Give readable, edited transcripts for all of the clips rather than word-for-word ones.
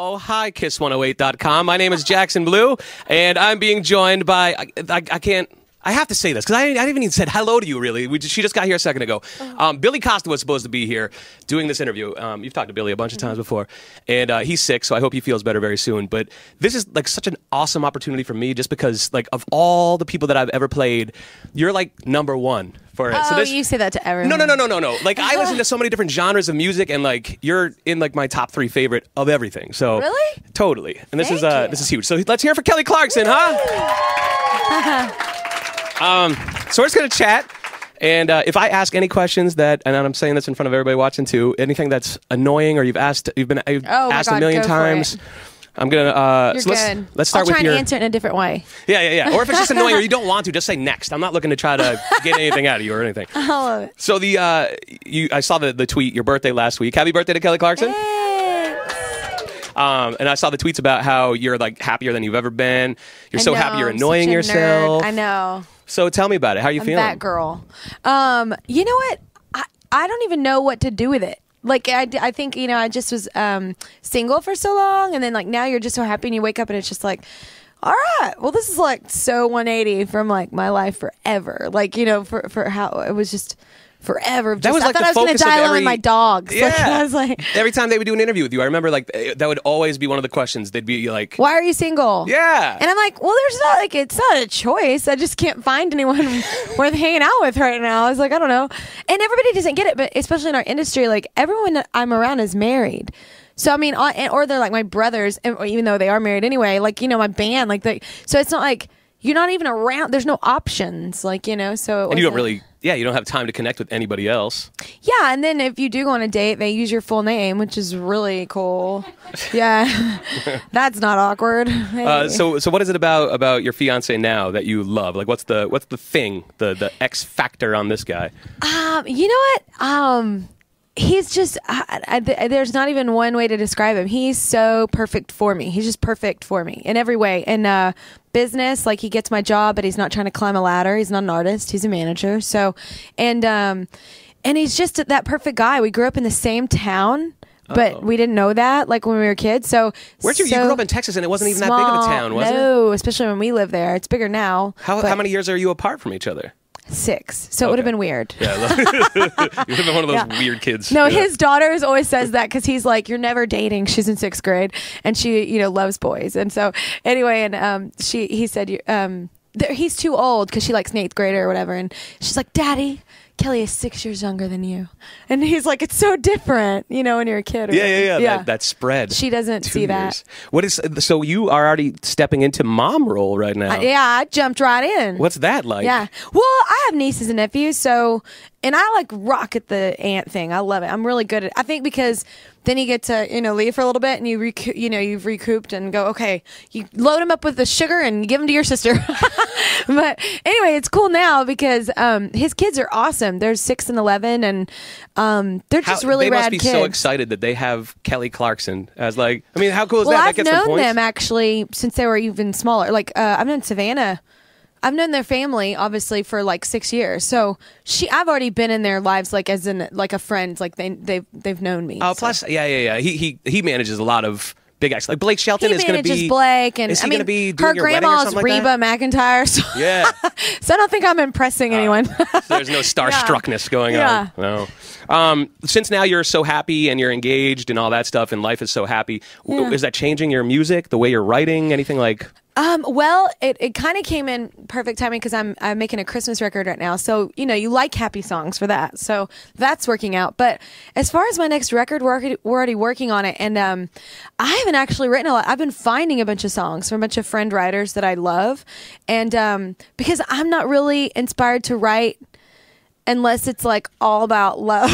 Oh, hi, Kiss108.com. My name is Jackson Blue, and I'm being joined by, I have to say this, because I haven't even said hello to you, really. She just got here a second ago. Billy Costa was supposed to be here doing this interview. You've talked to Billy a bunch of times before, and he's sick, so I hope he feels better very soon. But this is like such an awesome opportunity for me, just because like of all the people that I've ever played, you're like #1 for it. Oh, so this, you say that to everyone. No. Like I listen to so many different genres of music, and like you're in like my top 3 favorite of everything. So really, totally. And this is huge. So let's hear it for Kelly Clarkson, huh? So we're just gonna chat, and if I ask any questions that, and I'm saying this in front of everybody watching too, anything that's annoying or you've been asked a million times, I'm gonna. You're so good. Let's start with I'll try and answer it in a different way. Yeah. Or if it's just annoying or you don't want to, just say next. I'm not looking to try to get anything out of you or anything. I love it. So I saw the tweet, your birthday last week. Happy birthday to Kelly Clarkson. And I saw the tweets about how you're like happier than you've ever been. You're so happy you're annoying yourself. I know. So tell me about it. How are you feeling? That girl. You know what? I don't even know what to do with it. Like I think I just was single for so long, and then like now you're just so happy, and you wake up and it's just like, all right, well this is like so 180 from like my life forever. Like for how it was just. Forever. That was like I thought I was going to die alone with my dogs. Yeah. Like, I was like, every time they would do an interview with you, I remember like that would always be one of the questions. They'd be like, "Why are you single?" Yeah, and I'm like, "Well, it's not a choice. I just can't find anyone worth hanging out with right now." I was like, I don't know, and everybody doesn't get it, but especially in our industry, like everyone that I'm around is married. So I mean, or they're like my brothers, even though they are married anyway. Like my band, so it's not like you're not even around. There's no options, So and you don't really. Yeah, you don't have time to connect with anybody else. Yeah, and then if you do go on a date, they use your full name, which is really cool. Yeah, that's not awkward. Hey. So what is it about your fiance now that you love? Like, what's the thing, the X factor on this guy? You know what? He's just there's not even one way to describe him. He's so perfect for me. He's just perfect for me in every way. And business, like he gets my job, but he's not trying to climb a ladder. He's not an artist. He's a manager. So, and he's just that perfect guy. We grew up in the same town, but we didn't know that like when we were kids. So you grew up in Texas, and it wasn't even that big of a town, was it? No, especially when we lived there. It's bigger now. How many years are you apart from each other? 6, so it would have been weird. Yeah, you've been one of those weird kids. No, his daughter always says that because he's like, "You're never dating." She's in 6th grade, and she, loves boys. And so anyway, and he said, he's too old because she likes an 8th grader or whatever, and she's like, "Daddy, Kelly is 6 years younger than you," and he's like, "It's so different, when you're a kid." Yeah. That spread. She doesn't see that. What is so? You are already stepping into mom role right now. I jumped right in. What's that like? Yeah. Well, I have nieces and nephews, so and I like rock at the aunt thing. I love it. I'm really good at it. I think because then you get to leave for a little bit, and you've recouped and go, okay, you load them up with the sugar and give them to your sister. But anyway, it's cool now because his kids are awesome. They're 6 and 11, and they're just really rad kids. They must be so excited that they have Kelly Clarkson as like. I mean, how cool is that? Well, That I've gets known them actually since they were even smaller. Like I've known Savannah. I've known their family obviously for like 6 years. So I've already been in their lives like as in like a friend. Like they've known me. Oh, so. Plus, yeah. He manages a lot of big acts. Like Blake Shelton is going to be. Blake, and is he going to be doing her your wedding or grandma's something Reba like that? McEntire. So, yeah. So I don't think I'm impressing anyone. So there's no starstruckness going on. No. Since now you're so happy and you're engaged and all that stuff, and life is so happy, is that changing your music, the way you're writing, anything like? Well, it kind of came in perfect timing because I'm making a Christmas record right now. So, you like happy songs for that. So that's working out. But as far as my next record, we're already working on it. And I haven't actually written a lot. I've been finding a bunch of songs from a bunch of friend writers that I love. And because I'm not really inspired to write unless it's like all about love.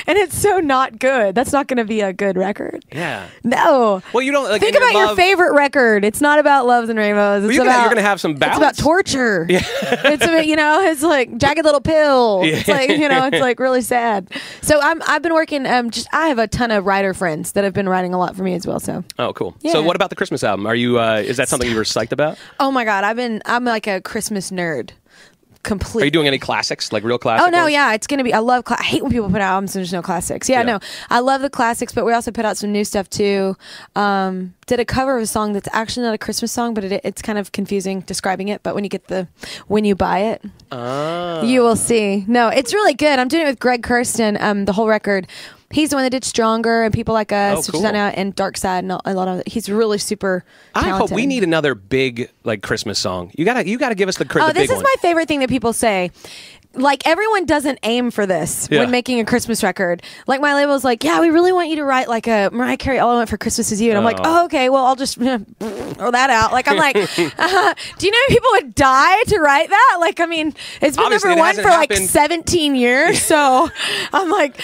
And it's so not good. That's not going to be a good record. Yeah. No. Well, you don't think about your favorite record. It's not about loves and rainbows. It's you're going to have some balance. It's about torture. Yeah. It's about, it's like Jagged Little Pill. Yeah. It's like it's like really sad. So I've been working. I have a ton of writer friends that have been writing a lot for me as well. So. Oh, cool. Yeah. So what about the Christmas album? Are you? Is that something you were psyched about? Oh my God, I'm like a Christmas nerd. complete. Are you doing any classics, like real classics? Oh no, yeah, it's gonna be. I love. I hate when people put out albums and there's no classics. Yeah, no, I love the classics, but we also put out some new stuff too. Did a cover of a song that's actually not a Christmas song, but it's kind of confusing describing it. But when you buy it, you will see. No, it's really good. I'm doing it with Greg Kirsten. The whole record. He's the one that did Stronger and People Like Us, which is out now, and Dark Side, and a lot of. He's really super talented. I hope we need another big like Christmas song. You gotta give us the big one. Oh, this is my favorite thing that people say. Like, everyone doesn't aim for this when making a Christmas record. Like, my label's like, yeah, we really want you to write like a Mariah Carey, All I Want for Christmas Is You. And I'm like, oh, okay, well, I'll just throw that out. Like, I'm like, do you know how many people would die to write that? Like, I mean, it's been Obviously, number one for like 17 years. So I'm like,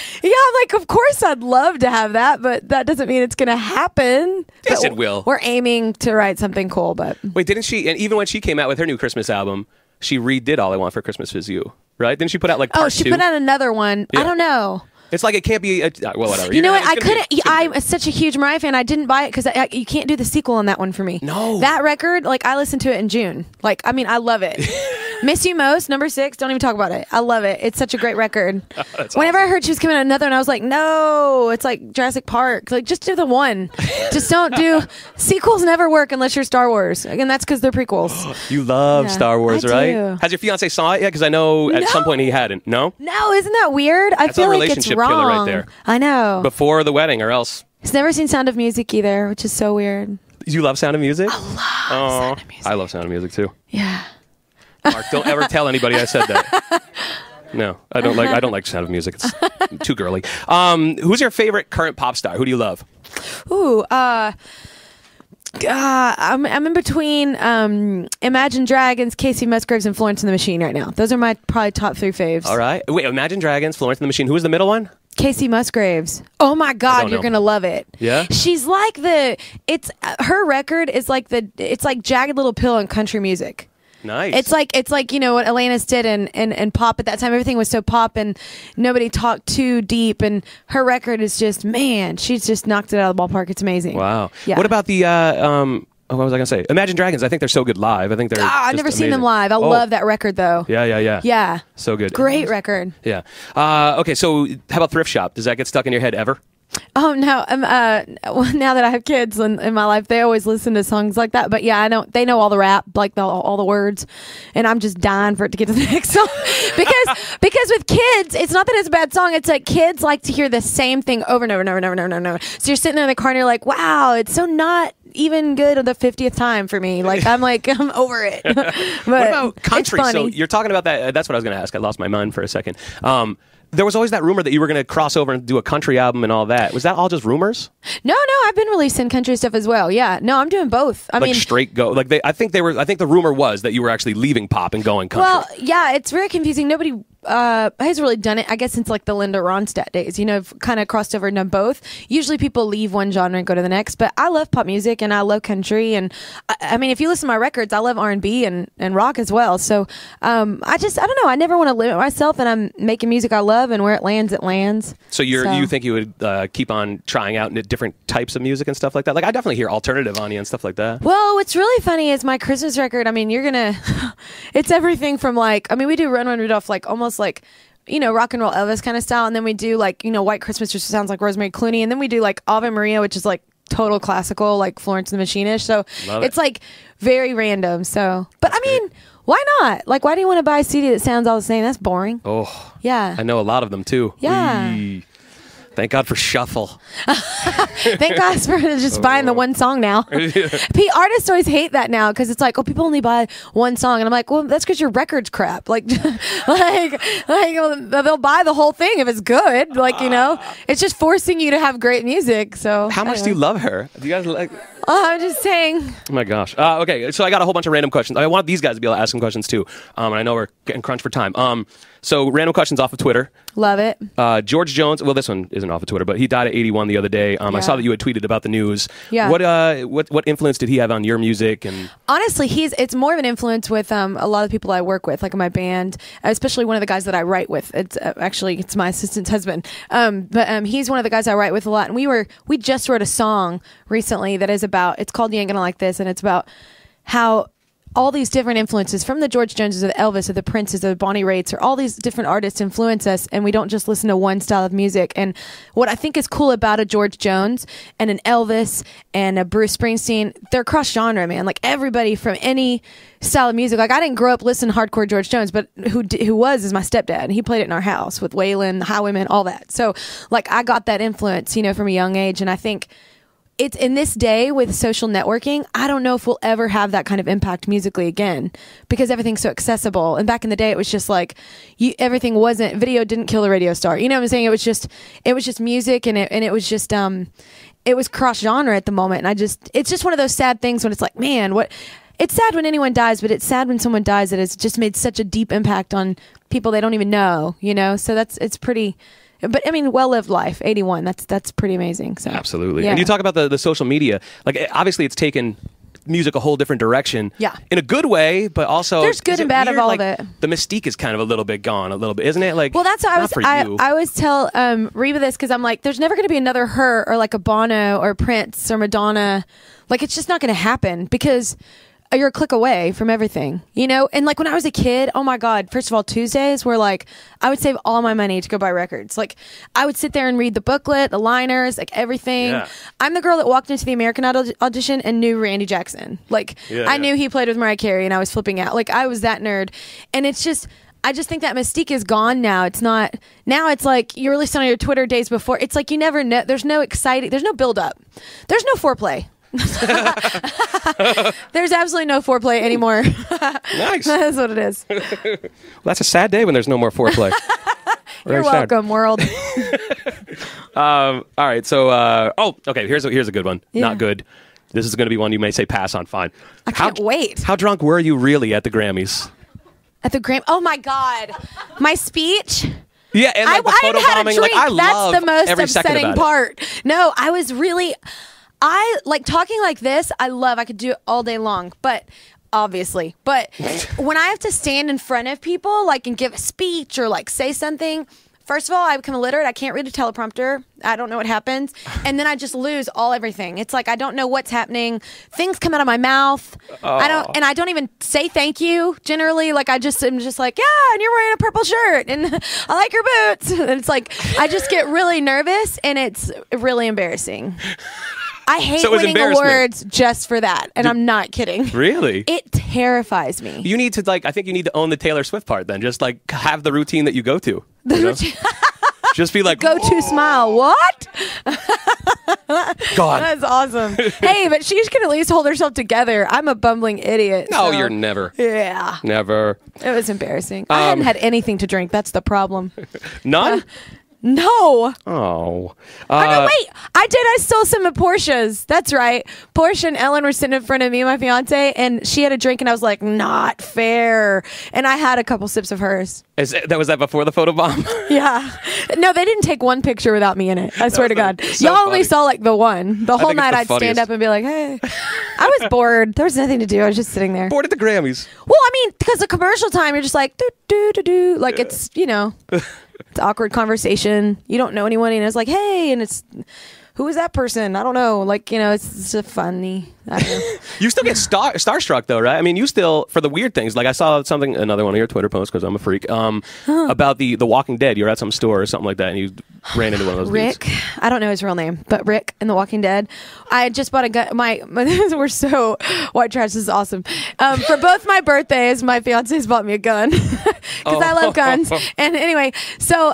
of course I'd love to have that, but that doesn't mean it's going to happen. Yes, but it will. We're aiming to write something cool, but. Wait, didn't she? And even when she came out with her new Christmas album, she redid All I Want for Christmas Is You. Right? Didn't she put out like part 2? Oh, she put out another one. Yeah. I don't know. It's like it can't be. Well, whatever. You know what? I couldn't. I'm such a huge Mariah fan. I didn't buy it because you can't do the sequel on that one for me. No. That record, like I listened to it in June. Like I mean, I love it. Miss You Most, number 6. Don't even talk about it. I love it. It's such a great record. Whenever I heard she was coming out another, and I was like, no, it's like Jurassic Park. Like just do the one. Just don't do sequels. Never work unless you're Star Wars, and that's because they're prequels. You love Star Wars, right? Do. Has your fiance saw it yet? Because I know at some point he hadn't. No. No, isn't that weird? I feel like it's wrong. Killer right there. I know. Before the wedding, or else. He's never seen Sound of Music either, which is so weird. You love Sound of Music? I love Sound of Music. I love Sound of Music too. Yeah. Mark, don't ever tell anybody I said that. No, I don't like Sound of Music. It's too girly. Who's your favorite current pop star? Who do you love? Ooh, I'm in between Imagine Dragons, Casey Musgraves, and Florence and the Machine right now. Those are my probably top 3 faves. All right. Wait, Imagine Dragons, Florence and the Machine. Who was the middle one? Casey Musgraves. Oh my God, you're gonna love it. Yeah. She's like her record is like it's like Jagged Little Pill in country music. Nice. It's like you know what Alanis did and pop at that time. Everything was so pop and nobody talked too deep. And her record is just, man, she's just knocked it out of the ballpark. It's amazing. Wow. Yeah. What about the what was I gonna say? Imagine Dragons. I think they're so good live. I think they're. I've never seen them live. I love that record though. Yeah. Yeah. So good. Great record. Yeah. Okay. So how about Thrift Shop? Does that get stuck in your head ever? Oh no! Now that I have kids in my life, they always listen to songs like that. But yeah, I know they know all the rap, like all the words, and I'm just dying for it to get to the next song because with kids, it's not that it's a bad song. It's like kids like to hear the same thing over and over and over and over and over and over. So you're sitting there in the car and you're like, wow, it's so not even good the 50th time for me. Like I'm over it. But what about country? It's funny. So you're talking about that. That's what I was going to ask. I lost my mind for a second. There was always that rumor that you were going to cross over and do a country album and all that. Was that all just rumors? No, I've been releasing country stuff as well. Yeah, no, I'm doing both. I mean, straight go. Like I think the rumor was that you were actually leaving pop and going country. Well, yeah, it's very confusing. Nobody has really done it, I guess, since like the Linda Ronstadt days. You know, I've kind of crossed over and done both. Usually people leave one genre and go to the next, but I love pop music and I love country. And I mean, if you listen to my records, I love R&B and rock as well. So I don't know. I never want to limit myself, and I'm making music I love, and where it lands, it lands. So you think you would keep on trying out different types of music and stuff like that? Like I definitely hear alternative on you and stuff like that. Well, what's really funny is my Christmas record. I mean, it's everything from like, I mean, we do Run Run Rudolph, like almost like, you know, rock and roll Elvis kind of style, and then we do like, you know, White Christmas, which sounds like Rosemary Clooney, and then we do like Ave Maria, which is like total classical, like Florence and the Machine-ish. So it's like very random. So, but I mean, why not? Like, why do you want to buy a CD that sounds all the same? That's boring. Oh, yeah. I know a lot of them too. Yeah. Thank God for Shuffle. Thank God for just buying the one song now. Artists always hate that now because it's like, oh, people only buy one song, and I'm like, well, that's because your record's crap. Like, they'll buy the whole thing if it's good. Like, you know, it's just forcing you to have great music. So, how much do you love her? Do you guys like? I'm just saying. Oh my gosh. Okay, so I got a whole bunch of random questions. I want these guys to be able to ask some questions too. And I know we're getting crunched for time. So random questions off of Twitter. Love it. George Jones. Well, this one isn't off of Twitter, but he died at 81 the other day. I saw that you had tweeted about the news. Yeah. What influence did he have on your music? And honestly, it's more of an influence with a lot of people I work with, like in my band, especially one of the guys that I write with. It's my assistant's husband. But he's one of the guys I write with a lot, and we just wrote a song recently that is about. It's called "You Ain't Gonna Like This," and it's about how all these different influences from the George Joneses, of Elvis, of the Princes, of Bonnie Raitt, or all these different artists influence us, and we don't just listen to one style of music. And what I think is cool about a George Jones and an Elvis and a Bruce Springsteen, they're cross genre, man. Like everybody from any style of music. Like I didn't grow up listening to hardcore George Jones, but who was is my stepdad, and he played it in our house with Waylon, the Highwaymen, all that. So like I got that influence, you know, from a young age, and I think it's in this day with social networking, I don't know if we'll ever have that kind of impact musically again, because everything's so accessible. And back in the day, it was just like everything wasn't, video didn't kill the radio star. You know what I'm saying? It was just music, and it was just it was cross genre at the moment. And it's just one of those sad things when it's like, man, what. It's sad when anyone dies, but it's sad when someone dies that has just made such a deep impact on people they don't even know, you know? So it's pretty. But I mean, well-lived life, 81. That's pretty amazing. So absolutely. Yeah. And you talk about the social media. Like, obviously, it's taken music a whole different direction. Yeah. In a good way, but also there's good and bad weird? of all like, of it. The mystique is kind of a little bit gone, a little bit, isn't it? Like, well, that's what I always tell Reba this, because I'm like, there's never going to be another her or like a Bono or Prince or Madonna. Like, it's just not going to happen, because you're a click away from everything, you know? And like when I was a kid, oh my God, first of all, Tuesdays were like, I would save all my money to go buy records. Like I would sit there and read the booklet, the liners, like everything. Yeah. I'm the girl that walked into the American Idol audition and knew Randy Jackson. Like I knew he played with Mariah Carey, and I was flipping out. Like I was that nerd. And it's just, I just think that mystique is gone now. It's not, now it's like you released on your Twitter days before. It's like you never know. There's no exciting, there's no build up. There's no foreplay. There's absolutely no foreplay anymore. Nice. That's what it is. Well, that's a sad day when there's no more foreplay. You're welcome, world. All right. So, okay. Here's a good one. Yeah. Not good. This is going to be one you may say pass on. Fine. I can't wait. How drunk were you really at the Grammys? At the oh my God, my speech. Yeah, and like the photo bombing. Like I love that's the most every second upsetting about it. part. No, I was really. I like talking like this. I could do it all day long, but obviously, but when I have to stand in front of people, like, and give a speech or like say something, first of all, I become illiterate. I can't read a teleprompter. I don't know what happens. And then I just lose everything. It's like, I don't know what's happening. Things come out of my mouth. I don't even say thank you generally. Like I'm just like, yeah, and you're wearing a purple shirt and I like your boots. And it's like, I just get really nervous, and it's really embarrassing. I hate winning awards just for that, and I'm not kidding. Really? It terrifies me. You need to I think you need to own the Taylor Swift part then. Just like have the routine that you go to. The you know? routine. Just be like, go-to smile. What? God. That's awesome. Hey, but she can at least hold herself together. I'm a bumbling idiot. No, you're never. Yeah. Never. It was embarrassing. I hadn't had anything to drink. That's the problem. None? No. Oh. Oh, no, wait. I stole some of Portia's. That's right. Portia and Ellen were sitting in front of me and my fiance, and she had a drink, and I was like, not fair. And I had a couple sips of hers. Was that before the photo bomb? Yeah. No, they didn't take one picture without me in it. I swear to God. So Y'all funny. only saw like the one. The whole night I'd stand up and be like, hey. I was bored. There was nothing to do. I was just sitting there. Bored at the Grammys. Well, I mean, because the commercial time, you're just like, do, do, do, do. Like, it's, you know. It's awkward conversation. You don't know anyone, and it's like, hey, and it's, who is that person? I don't know. Like, you know, it's a funny. I don't know. You still get starstruck though, right? I mean, you still, for the weird things, like I saw another one of your Twitter posts, because I'm a freak, about the Walking Dead. You were at some store or something like that, and you ran into one of those Rick. dudes. I don't know his real name, but Rick in The Walking Dead. I just bought a gun. We're so white trash. This is awesome. For both my birthdays, my fiance's bought me a gun because I love guns. And anyway, so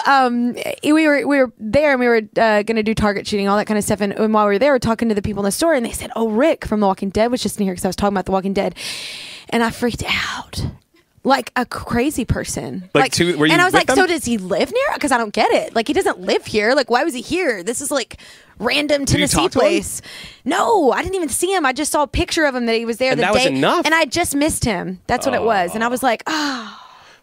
we were there, and we were going to do target shooting, all that kind of stuff. And while we were there, we were talking to the people in the store, and they said, "Oh, Rick from The Walking Dead was just in here," because I was talking about The Walking Dead, and I freaked out. Like a crazy person. Were you and I was like, them? so does he live near? Because I don't get it. Like, he doesn't live here. Like, why was he here? This is like random Tennessee place. No, I didn't even see him. I just saw a picture of him that he was there And the that day. was enough? And I just missed him. That's what it was. And I was like, oh.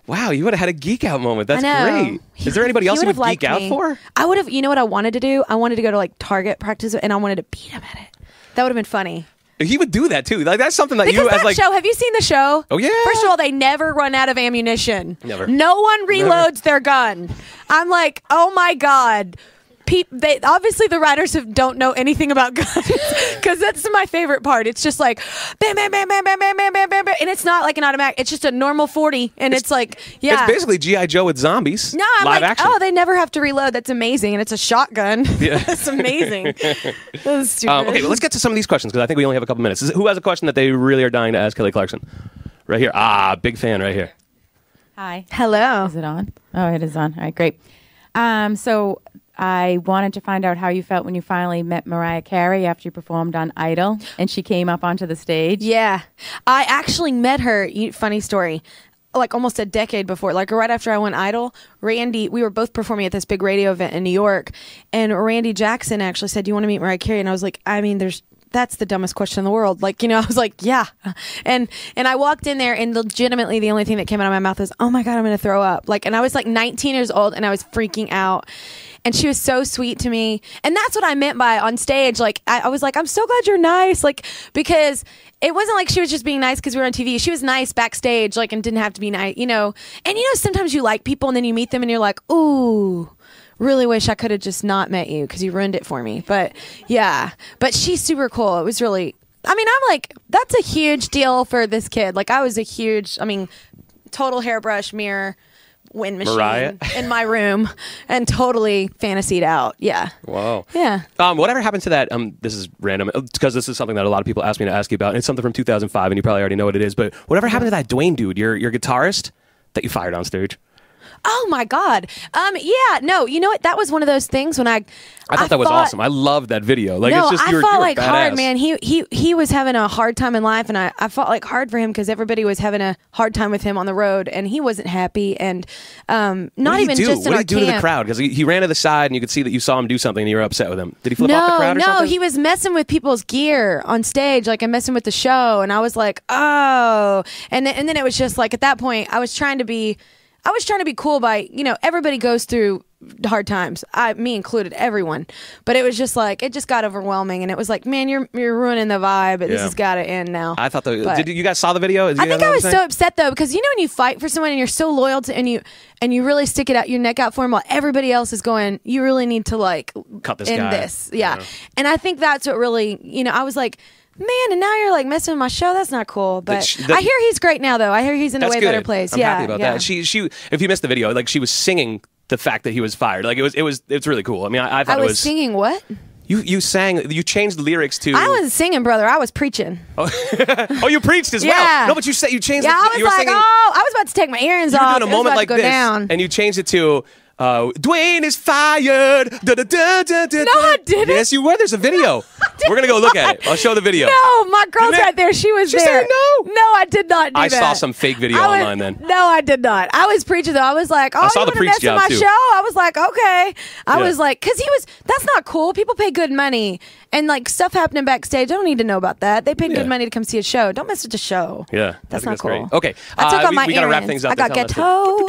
Wow, you would have had a geek out moment. That's I know. great. Is there anybody else you would geek out for? I would have, you know what I wanted to do? I wanted to go to like Target practice, and I wanted to beat him at it. That would have been funny. He would do that too. Like that's something that because you that as like show. Have you seen the show? Oh yeah. First of all, they never run out of ammunition. Never. No one reloads their gun. I'm like, oh my God. obviously the writers don't know anything about guns because that's my favorite part. It's just like bam, bam, bam, bam, bam, bam, bam, bam, bam, bam, and it's not like an automatic. It's just a normal 40, and it's like it's basically G.I. Joe with zombies. No, I'm live like, action. oh, they never have to reload. That's amazing, and it's a shotgun. Yeah. That's amazing. That's stupid. Okay, well, let's get to some of these questions because I think we only have a couple minutes. Who has a question that they really are dying to ask Kelly Clarkson? Right here. Big fan right here. Hi. Hello. Is it on? Oh, it is on. All right, great. So I wanted to find out how you felt when you finally met Mariah Carey after you performed on Idol and she came up onto the stage. Yeah. I actually met her, funny story, like almost a decade before, like right after I went Idol. Randy, we were both performing at this big radio event in New York, and Randy Jackson actually said, do you want to meet Mariah Carey? And I was like, I mean, that's the dumbest question in the world. Like, I was like, yeah. And I walked in there, and legitimately the only thing that came out of my mouth was, oh my God, I'm going to throw up. Like, and I was like 19 years old, and I was freaking out. And she was so sweet to me. And that's what I meant by on stage. Like, I was like, I'm so glad you're nice. Like, because it wasn't like she was just being nice because we were on TV. She was nice backstage, like, and didn't have to be nice, And, sometimes you like people, and then you meet them, and you're like, ooh, really wish I could have just not met you because you ruined it for me. But yeah, but she's super cool. It was really, I'm like, that's a huge deal for this kid. Like, I was total hairbrush mirror wind machine Mariah? In my room and totally fantasied out. Yeah. Wow. Yeah. Whatever happened to that? This is random because this is something that a lot of people ask me to ask you about. And it's something from 2005, and you probably already know what it is. But whatever happened to that Dwayne dude, your guitarist that you fired on stage? Oh my God. Yeah, no, you know what? That was one of those things when I thought that was awesome. I loved that video. Like, no, it's just, I fought like badass. hard, man. He was having a hard time in life, and I fought like hard for him because everybody was having a hard time with him on the road, and he wasn't happy. And not even just in what our did he do to the crowd? Because he ran to the side, and you could see that you saw him do something, and you were upset with him. Did he flip off the crowd or something? No, he was messing with people's gear on stage, like, and messing with the show. And I was like, oh. And then it was just like, at that point, I was trying to be cool by, everybody goes through hard times, me included, everyone. But it was just like, it just got overwhelming, and it was like, man, you're ruining the vibe. This has got to end now. I thought did you guys saw the video? I think I was so upset though, because when you fight for someone and you're so loyal to, and you really stick it out your neck out for them while everybody else is going, you really need to like cut this end guy. this. Yeah. And I think that's what really, I was like, man, and now you're like messing with my show. That's not cool. But I hear he's great now, though. I hear he's in a way better place. I'm happy about that. She, if you missed the video, like, she was singing the fact that he was fired. Like, it's really cool. I mean, I thought I was singing what? You sang. You changed the lyrics to. I wasn't singing, brother. I was preaching. Oh, you preached as well. Yeah. No, but you changed. Yeah, I was like, singing, I was about to take my earrings off. You were doing a moment like this, and you changed it to. Dwayne is fired. Da, da, da, da, da, no, I didn't. Yes, you were. There's a video. We're going to go look at it. I'll show the video. No, my girl's right there. She was there. Said no. No, I did not do I that. saw some fake video online then. No, I did not. I was preaching, though. I was like, I saw you the want to preach mess with job, my too. show? I was like, okay. I was like, because that's not cool. People pay good money. And like stuff happening backstage, I don't need to know about that. They paid good money to come see a show. Don't mess with the show. Yeah, that's not cool. Great. Okay, I took off my we got to wrap things up. I got ghetto.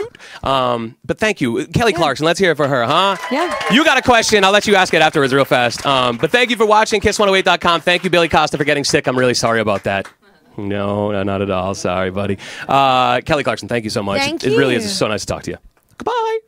But thank you, Kelly Clarkson. Let's hear it for her, huh? Yeah. You got a question? I'll let you ask it afterwards, real fast. But thank you for watching Kiss108.com. Thank you, Billy Costa, for getting sick. I'm really sorry about that. No, not at all. Sorry, buddy. Kelly Clarkson, thank you so much. Thank It really you. is so nice to talk to you. Goodbye.